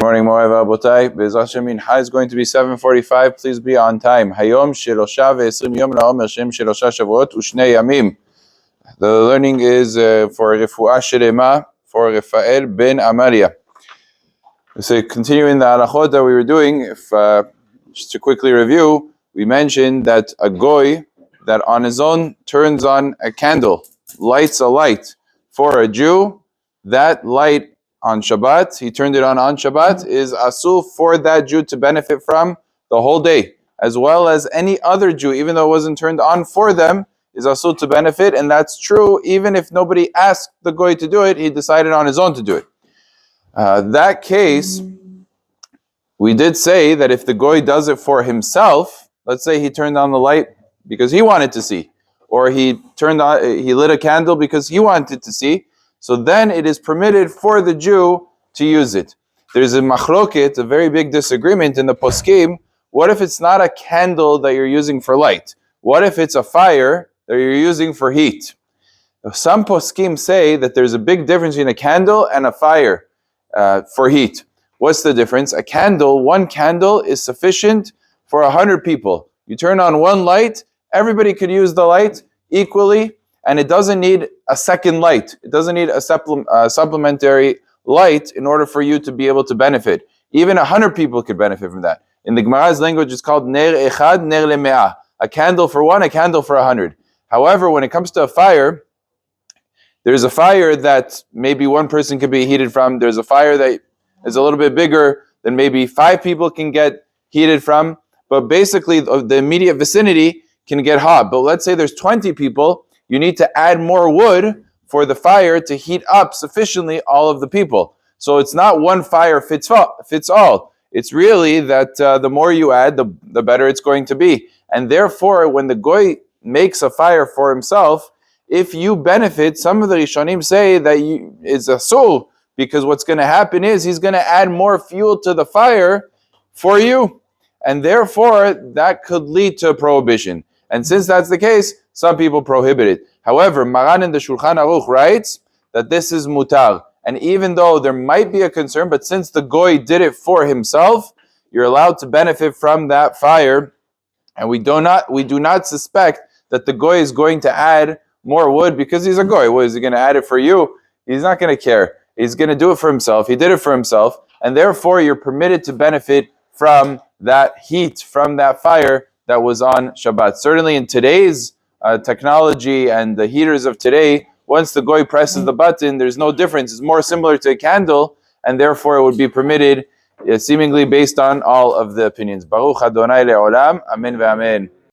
Morning, Moray Vabotai. Be'ezras Hashem Mincha is going to be 7:45. Please be on time. Hayom Shelosha ve'esrim yom la'omer Shem Shelosha Shavuot u'shnei yamim. The learning is for Refuah Shelema for Rafael ben Amalia. So continuing the halachot that we were doing, just to quickly review, we mentioned that a goy that on his own turns on a candle, lights a light for a Jew, that light on Shabbat, he turned it on Shabbat, is asul for that Jew to benefit from the whole day, as well as any other Jew, even though it wasn't turned on for them, is asul to benefit, and that's true even if nobody asked the goy to do it, he decided on his own to do it. That case, we did say that if the goy does it for himself, let's say he turned on the light because he wanted to see, or he lit a candle because he wanted to see, so then it is permitted for the Jew to use it. There's a machloket, a very big disagreement in the poskim. What if it's not a candle that you're using for light? What if it's a fire that you're using for heat? Some poskim say that there's a big difference between a candle and a fire for heat. What's the difference? A candle, one candle is sufficient for 100 people. You turn on one light, everybody could use the light equally, and it doesn't need a second light. It doesn't need a supplementary light in order for you to be able to benefit. Even 100 people could benefit from that. In the Gemara's language, it's called ner echad, ner leme'ah. A candle for one, a candle for 100. However, when it comes to a fire, there's a fire that maybe one person can be heated from. There's a fire that is a little bit bigger than maybe 5 people can get heated from. But basically, the immediate vicinity can get hot. But let's say there's 20 people. You need to add more wood for the fire to heat up sufficiently all of the people. So it's not one fire fits all. It's really that the more you add, the better it's going to be. And therefore, when the goy makes a fire for himself, if you benefit, some of the Rishonim say that it's a soul, because what's going to happen is he's going to add more fuel to the fire for you. And therefore, that could lead to a prohibition. And since that's the case, some people prohibit it. However, Maran in the Shulchan Aruch writes that this is mutar. And even though there might be a concern, but since the goy did it for himself, you're allowed to benefit from that fire. And we do not suspect that the goy is going to add more wood because he's a goy. What, is he going to add it for you? He's not going to care. He's going to do it for himself. He did it for himself. And therefore, you're permitted to benefit from that heat, from that fire that was on Shabbat. Certainly in today's technology and the heaters of today, once the goy presses the button, there's no difference. It's more similar to a candle, and therefore it would be permitted, seemingly based on all of the opinions. Baruch Adonai le'olam, amen ve'amen.